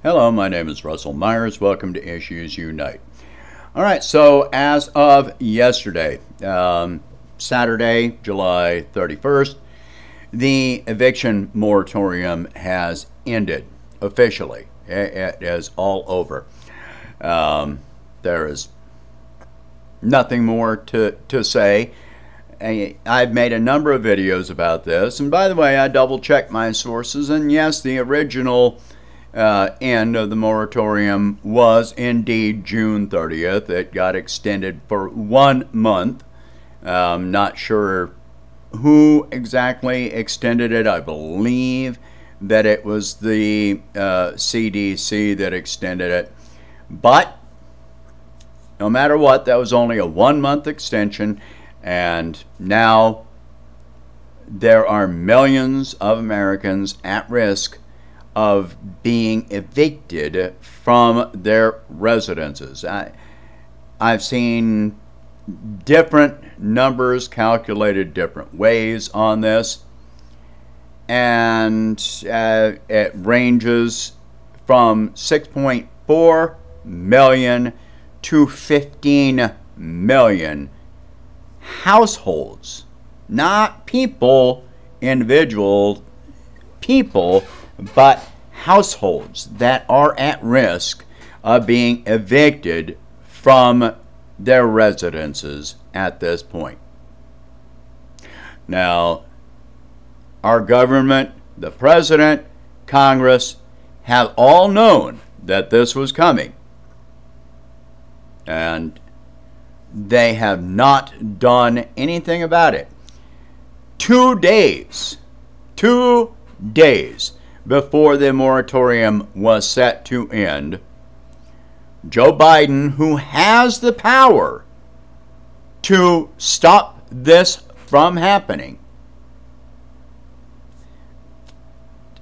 Hello, my name is Russell Myers. Welcome to Issues Unite. All right, so as of yesterday, Saturday, July 31st, the eviction moratorium has ended officially. It is all over. There is nothing more to say. I've made a number of videos about this, and by the way, I double-checked my sources, and yes, the original end of the moratorium was indeed June 30th. It got extended for 1 month. Not sure who exactly extended it. I believe that it was the CDC that extended it. But no matter what, that was only a 1-month extension, and now there are millions of Americans at risk of being evicted from their residences. I've seen different numbers calculated different ways on this, and it ranges from 6.4 million to 15 million households, not people, individual people, but households that are at risk of being evicted from their residences at this point. Now, our government, the president, Congress have all known that this was coming, and they have not done anything about it. 2 days before the moratorium was set to end, Joe Biden, who has the power to stop this from happening,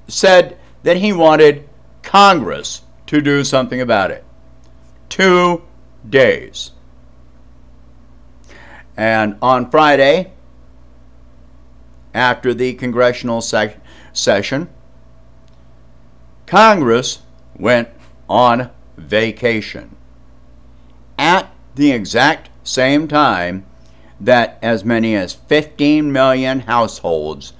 said that he wanted Congress to do something about it. 2 days. And on Friday, after the congressional session, Congress went on vacation at the exact same time that as many as 15 million households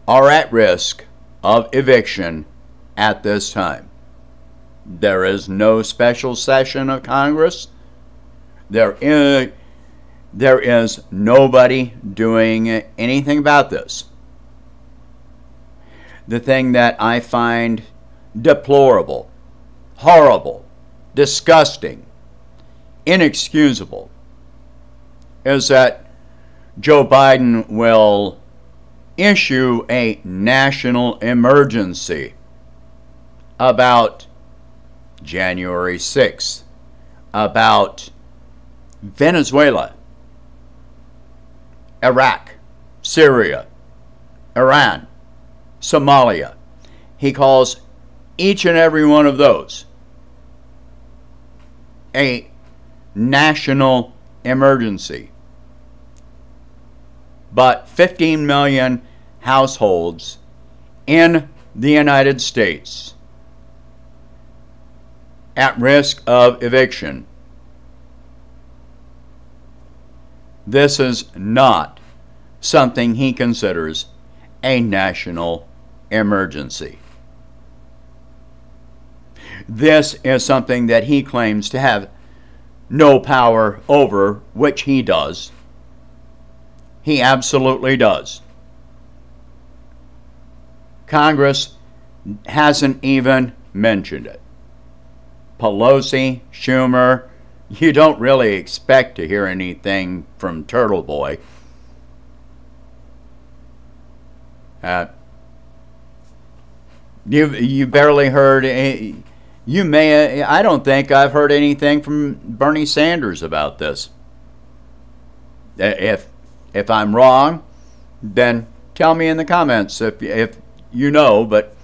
are at risk of eviction at this time. There is no special session of Congress. There is nobody doing anything about this. The thing that I find deplorable, horrible, disgusting, inexcusable is that Joe Biden will issue a national emergency about January 6th, about Venezuela, Iraq, Syria, Iran, Somalia. He calls each and every one of those a national emergency. But 15 million households in the United States at risk of eviction. This is not something he considers a national emergency. This is something that he claims to have no power over, which he does. He absolutely does. Congress hasn't even mentioned it. Pelosi, Schumer, you don't really expect to hear anything from Turtle Boy. You barely heard. I don't think I've heard anything from Bernie Sanders about this. If I'm wrong, then tell me in the comments if you know. But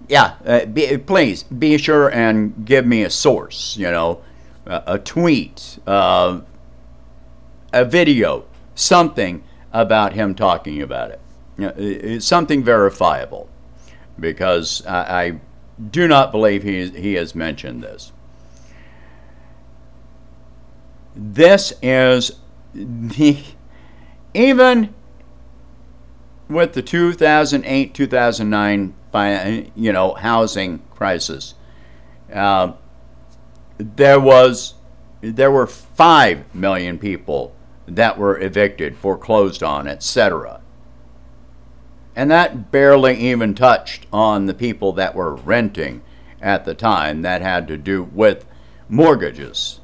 yeah, please be sure and give me a source. You know, a tweet, a video, something about him talking about it. You know, something verifiable, because I do not believe he has mentioned this. This is even with the 2008-2009 housing crisis, there were 5 million people that were evicted, foreclosed on, etc. And that barely even touched on the people that were renting at the time. That had to do with mortgages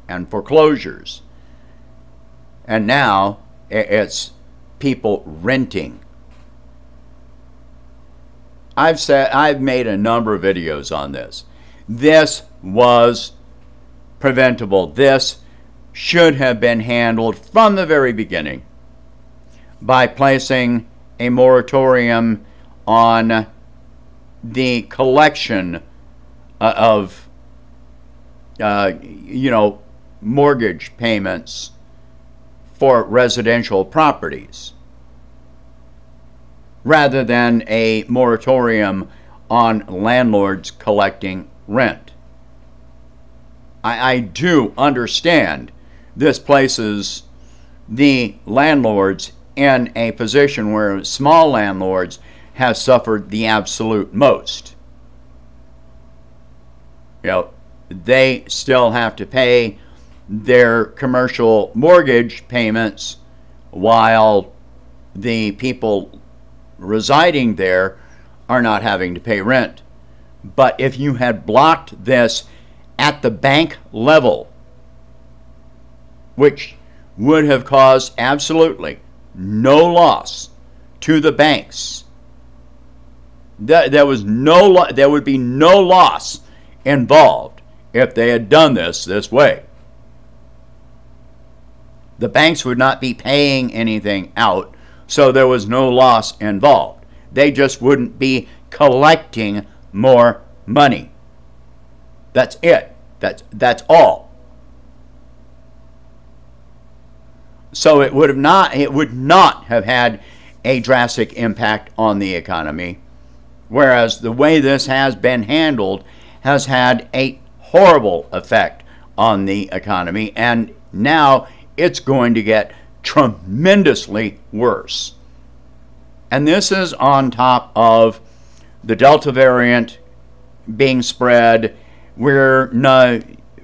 and foreclosures. And now it's people renting. I've made a number of videos on this. This was preventable. This should have been handled from the very beginning by placing a moratorium on the collection of mortgage payments for residential properties, rather than a moratorium on landlords collecting rent. I do understand this places the landlords in a position where small landlords have suffered the absolute most. They still have to pay their commercial mortgage payments while the people residing there are not having to pay rent. But if you had blocked this at the bank level, which would have caused absolutely no loss to the banks, there would be no loss involved if they had done this way. The banks would not be paying anything out, so there was no loss involved. They just wouldn't be collecting more money. That's it. That's all. So it would not have had a drastic impact on the economy, whereas the way this has been handled has had a horrible effect on the economy, and now it's going to get tremendously worse. And this is on top of the Delta variant being spread. We're now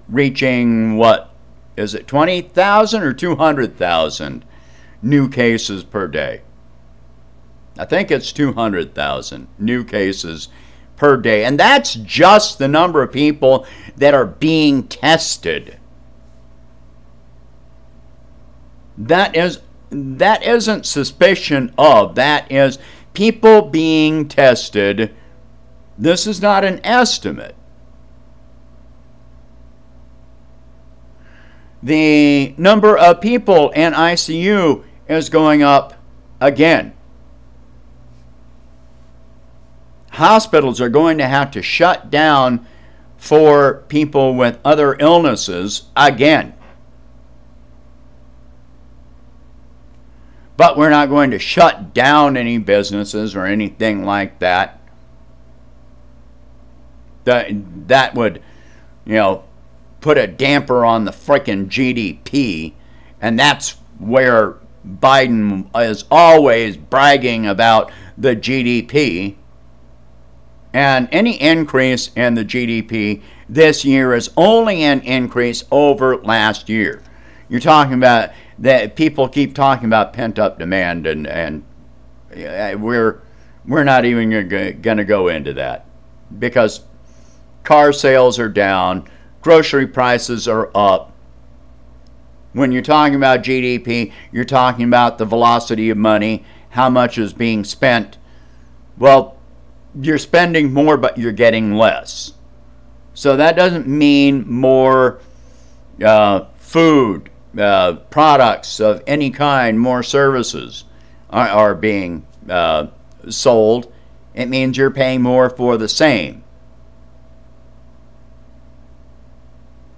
reaching, what is it, 20,000 or 200,000 new cases per day? I think it's 200,000 new cases per day. And that's just the number of people that are being tested. That isn't suspicion of, that is people being tested. This is not an estimate. The number of people in ICU is going up again. Hospitals are going to have to shut down for people with other illnesses again. But we're not going to shut down any businesses or anything like that. That would, put a damper on the frickin' GDP. And that's where Biden is always bragging about the GDP. And any increase in the GDP this year is only an increase over last year. You're talking about that people keep talking about pent-up demand, and we're not even going to go into that, because car sales are down, grocery prices are up. When you're talking about GDP, you're talking about the velocity of money, how much is being spent. Well, you're spending more, but you're getting less. So that doesn't mean more food, products of any kind, more services are being sold. It means you're paying more for the same.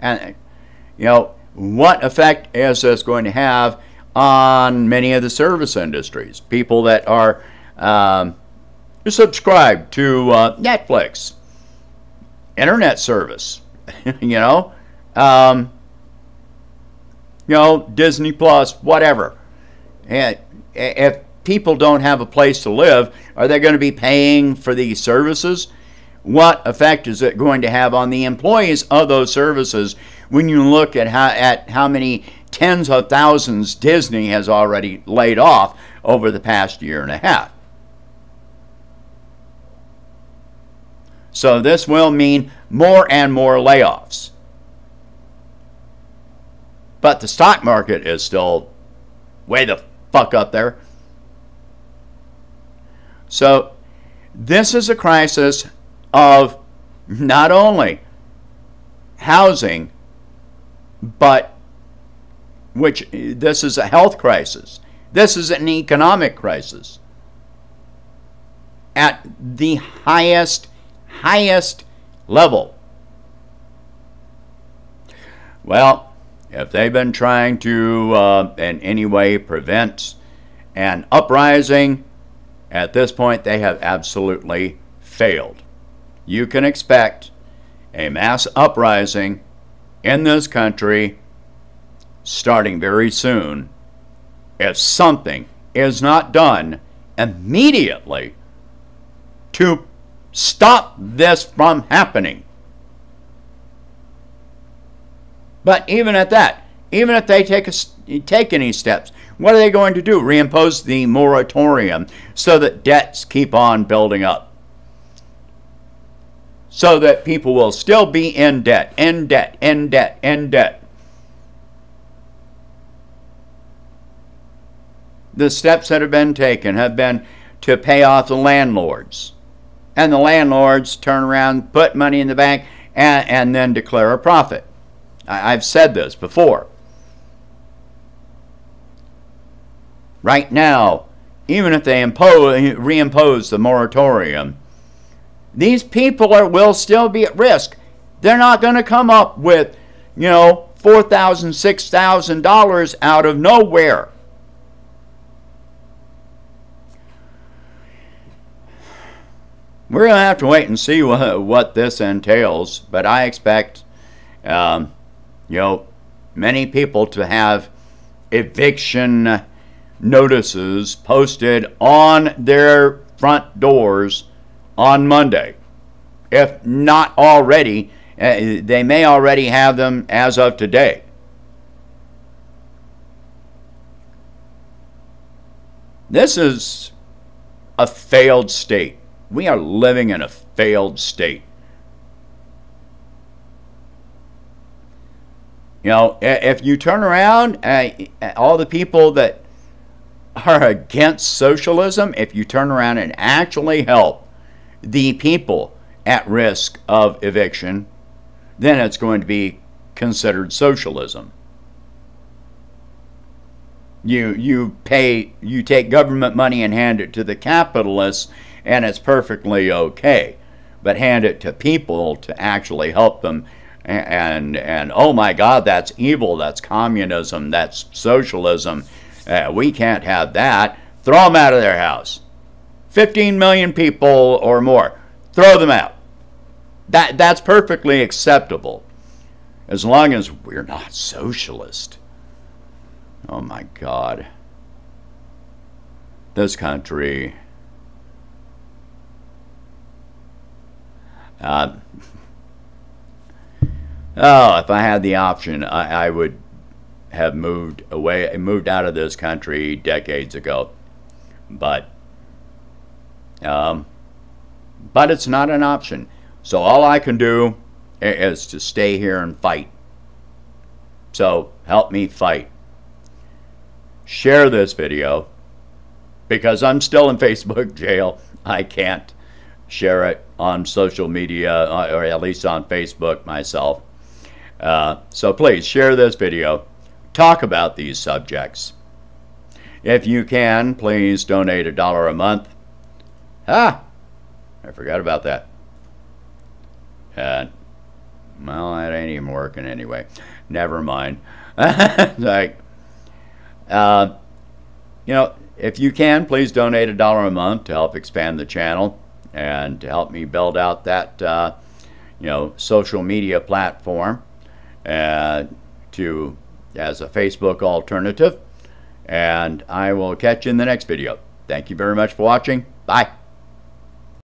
And, what effect is this going to have on many of the service industries? People that are subscribed to Netflix. internet service, you know, Disney Plus, whatever. And if people don't have a place to live, are they going to be paying for these services? What effect is it going to have on the employees of those services when you look at how many tens of thousands Disney has already laid off over the past year and a half? So this will mean more and more layoffs. But the stock market is still way the fuck up there. So this is a crisis of not only housing, but this is a health crisis. This is an economic crisis at the highest level. Well, if they've been trying to in any way prevent an uprising, at this point they have absolutely failed. You can expect a mass uprising in this country starting very soon if something is not done immediately to stop this from happening. But even at that, even if they take any steps, what are they going to do? Reimpose the moratorium so that debts keep on building up, so that people will still be in debt, in debt, in debt, in debt. The steps that have been taken have been to pay off the landlords. And the landlords turn around, put money in the bank, and then declare a profit. I've said this before. Right now, even if they reimpose the moratorium, these people will still be at risk. They're not going to come up with, $4,000, $6,000 out of nowhere. We're going to have to wait and see what this entails, but I expect, many people to have eviction notices posted on their front doors on Monday. If not already, they may already have them as of today. This is a failed state. We are living in a failed state. If you turn around, all the people that are against socialism, if you turn around and actually help the people at risk of eviction, then it's going to be considered socialism. You take government money and hand it to the capitalists, and it's perfectly okay. But hand it to people to actually help them, and oh my God, that's evil, that's communism, that's socialism. We can't have that. Throw them out of their house. 15 million people or more. Throw them out. That's perfectly acceptable, as long as we're not socialist. Oh my God. This country. If I had the option, I would have moved out of this country decades ago. But it's not an option. So all I can do is to stay here and fight. So help me fight. Share this video, because I'm still in Facebook jail. I can't share it on social media, or at least on Facebook myself. So please share this video. Talk about these subjects. If you can, please donate $1 a month. I forgot about that. Well, that ain't even working anyway. Never mind. If you can, please donate $1 a month to help expand the channel and to help me build out that social media platform to as a Facebook alternative. And I will catch you in the next video. Thank you very much for watching. Bye.